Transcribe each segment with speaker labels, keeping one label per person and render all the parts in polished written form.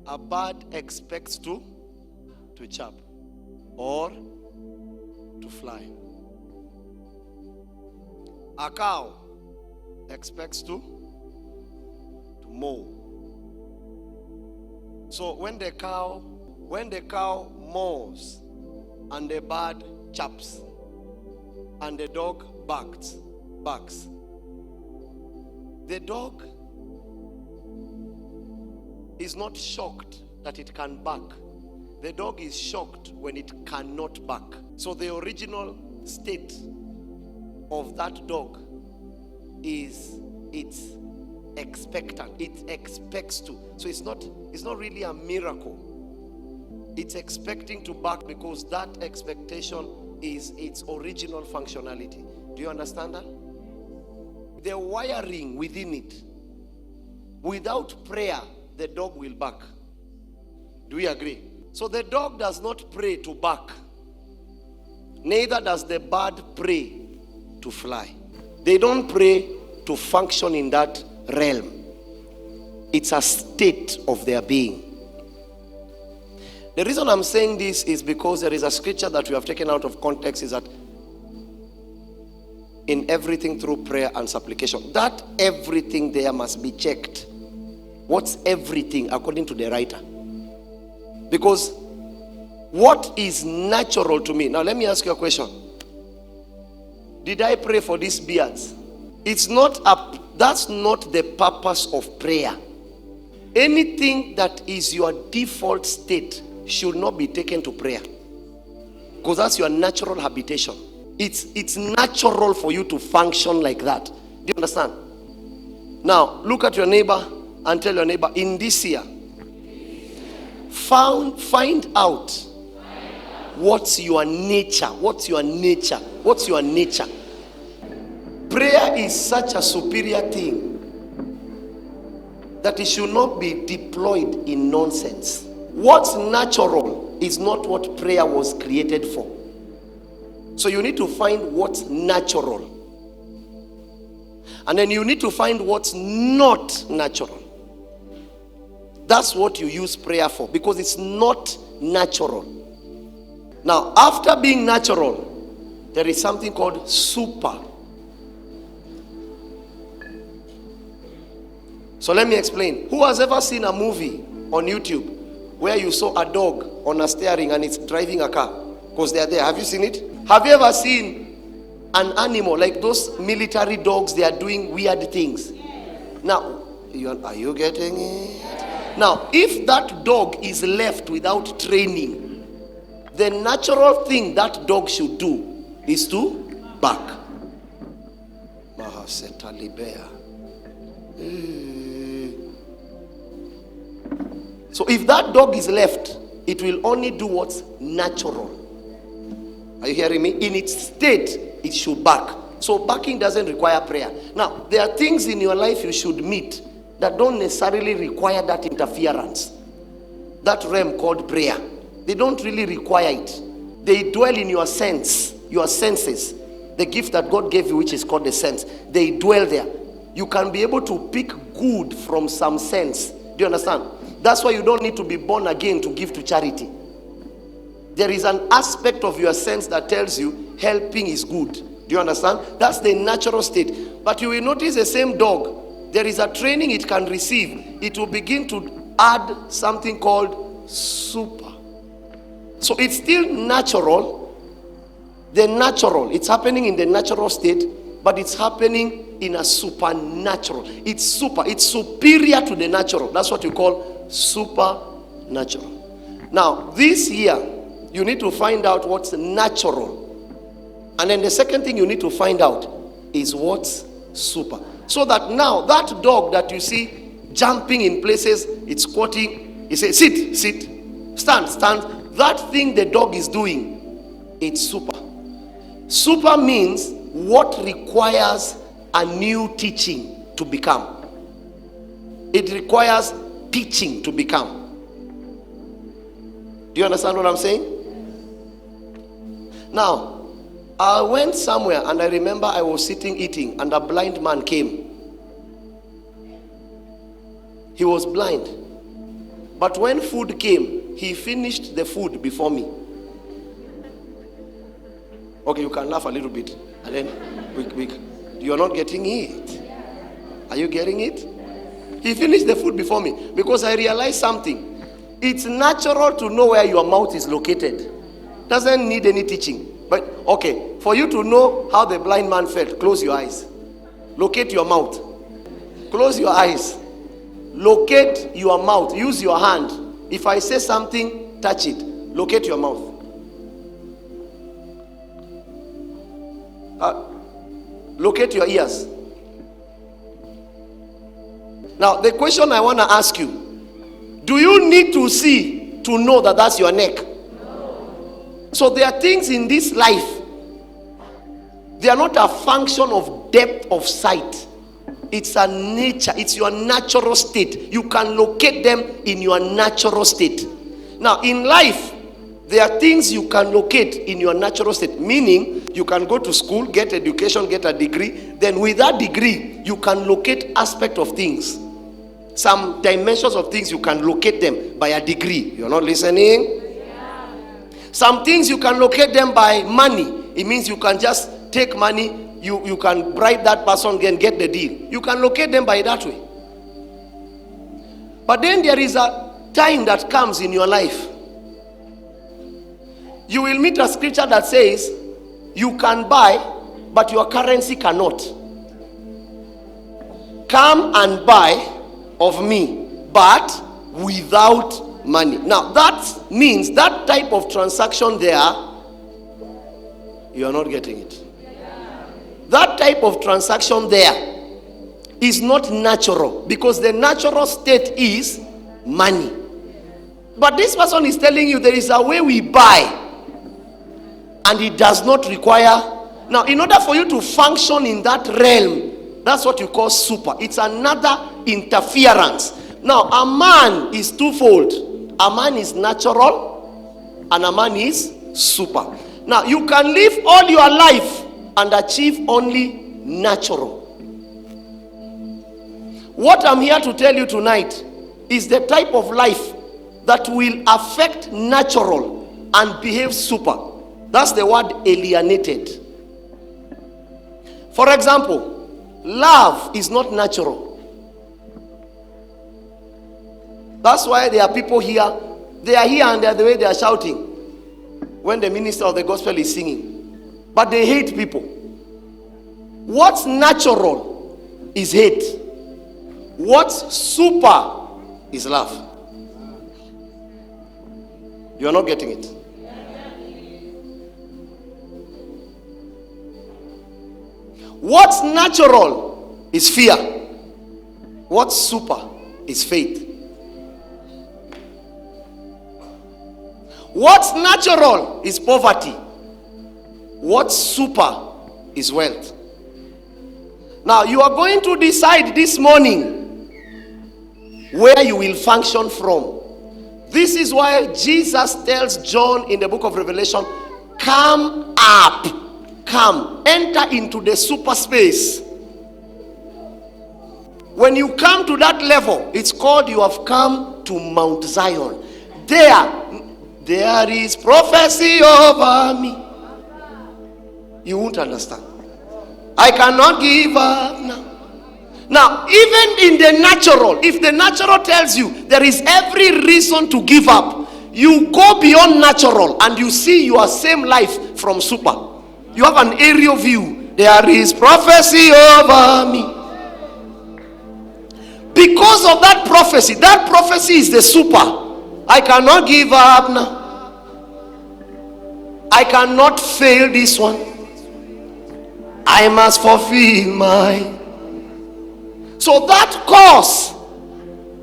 Speaker 1: A bird expects to chirp or to fly. A cow expects to mow. So when the cow mows and the bird chirps and the dog barks, the dog is not shocked that it can bark. The dog is shocked when it cannot bark. So the original state of that dog is it's expectant. It expects to. So it's not really a miracle. It's expecting to bark because that expectation is its original functionality. Do you understand that? The wiring within it. Without prayer, the dog will bark. Do we agree? So the dog does not pray to bark. Neither does the bird pray to fly. They don't pray to function in that realm. It's a state of their being. The reason I'm saying this is because there is a scripture that we have taken out of context, is that in everything through prayer and supplication. That everything there must be checked. What's everything according to the writer? Because what is natural to me? Now let me ask you a question. Did I pray for these beards? That's not the purpose of prayer. Anything that is your default state should not be taken to prayer. Because that's your natural habitation. It's natural for you to function like that. Do you understand? Now, look at your neighbor and tell your neighbor, in this year, find out what's your nature. What's your nature? What's your nature? Prayer is such a superior thing that it should not be deployed in nonsense. What's natural is not what prayer was created for. So you need to find what's natural. And then you need to find what's not natural. That's what you use prayer for, because it's not natural. Now, after being natural, there is something called super. So let me explain. Who has ever seen a movie on YouTube where you saw a dog on a steering and it's driving a car? Because they are there. Have you seen it? Have you ever seen an animal like those military dogs? They are doing weird things. Now, are you getting it? Now, if that dog is left without training, the natural thing that dog should do is to bark. So if that dog is left, it will only do what's natural. Are you hearing me? In its state, it should bark. So barking doesn't require prayer. Now, there are things in your life you should meet that don't necessarily require that interference. That realm called prayer. They don't really require it. They dwell in your senses. The gift that God gave you, which is called the sense. They dwell there. You can be able to pick good from some sense. Do you understand? That's why you don't need to be born again to give to charity. There is an aspect of your sense that tells you helping is good. Do you understand? That's the natural state. But you will notice the same dog, there is a training it can receive. It will begin to add something called super. So it's still natural. It's happening in the natural state, but it's happening in a supernatural. It's superior to the natural. That's what you call supernatural. Now, this year, you need to find out what's natural. And then the second thing you need to find out is what's super. So that now, that dog that you see jumping in places, it's squatting, you say, sit, stand. That thing the dog is doing, it's super. Super means what requires a new teaching to become. It requires teaching to become. Do you understand what I'm saying? Now, I went somewhere and I remember I was sitting eating and a blind man came. He was blind. But when food came, he finished the food before me. Okay, you can laugh a little bit. And then you're not getting it. Are you getting it? He finished the food before me because I realized something. It's natural to know where your mouth is located. Doesn't need any teaching. But okay, for you to know how the blind man felt, close your eyes. Locate your mouth. Close your eyes. Locate your mouth. Use your hand. If I say something, touch it. Locate your mouth. Locate your ears. Now, the question I want to ask you, do you need to see to know that that's your neck? No. So there are things in this life, they are not a function of depth of sight. It's a nature, it's your natural state. You can locate them in your natural state. Now, in life, there are things you can locate in your natural state. Meaning, you can go to school, get education, get a degree. Then with that degree, you can locate aspect of things. Some dimensions of things, you can locate them by a degree. You're not listening? Yeah. Some things you can locate them by money. It means you can just take money, you can bribe that person and get the deal. You can locate them by that way. But then there is a time that comes in your life. You will meet a scripture that says, you can buy, but your currency cannot. Come and buy of me, but without money. Now that means that type of transaction there, you are not getting it. That type of transaction there is not natural, because the natural state is money. But this person is telling you there is a way we buy, and it does not require. Now, in order for you to function in that realm, that's what you call super. It's another interference. Now, a man is twofold. A man is natural, and a man is super. Now, you can live all your life and achieve only natural. What I'm here to tell you tonight is the type of life that will affect natural and behave super. That's the word alienated. For example, love is not natural. That's why there are people here, they are here and they are the way they are shouting when the minister of the gospel is singing. But they hate people. What's natural is hate. What's super is love. You are not getting it. What's natural is fear. What's super is faith. What's natural is poverty. What's super is wealth. Now, you are going to decide this morning where you will function from. This is why Jesus tells John in the book of Revelation, come up. Come, enter into the super space. When you come to that level, it's called you have come to Mount Zion. There is prophecy over me. You won't understand. I cannot give up now. Now, even in the natural, if the natural tells you there is every reason to give up, you go beyond natural and you see your same life from super. You have an aerial view. There is prophecy over me. Because of that prophecy is the super. I cannot give up now. I cannot fail this one. I must fulfill mine. So that course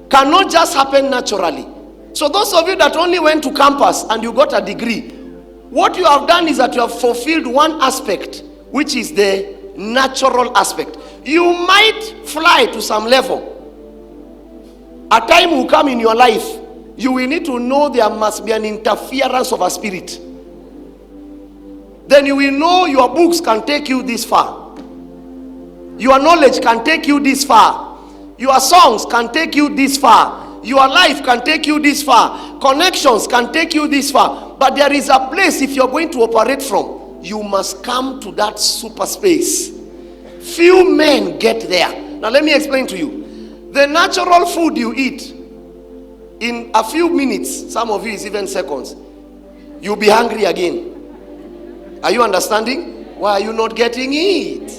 Speaker 1: cannot just happen naturally. So those of you that only went to campus and you got a degree, what you have done is that you have fulfilled one aspect, which is the natural aspect. You might fly to some level. A time will come in your life, you will need to know there must be an interference of a spirit. Then you will know your books can take you this far. Your knowledge can take you this far. Your songs can take you this far. Your life can take you this far. Connections can take you this far. But there is a place, if you're going to operate from, you must come to that super space. Few men get there. Now let me explain to you. The natural food you eat, in a few minutes, some of you is even seconds, you'll be hungry again. Are you understanding? Why are you not getting it?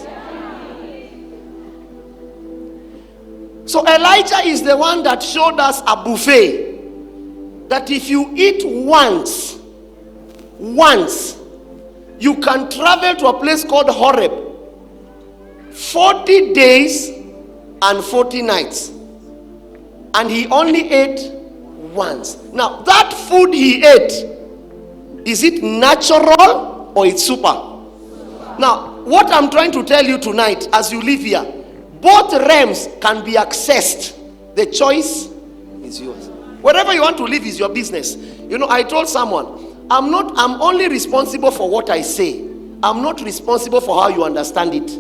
Speaker 1: So Elijah is the one that showed us a buffet. That if you eat once, you can travel to a place called Horeb. 40 days and 40 nights. And he only ate once. Now, that food he ate, is it natural or it's super? Now, what I'm trying to tell you tonight as you live here, both realms can be accessed. The choice is yours. Wherever you want to live is your business. You know, I told someone, I'm only responsible for what I say. I'm not responsible for how you understand it.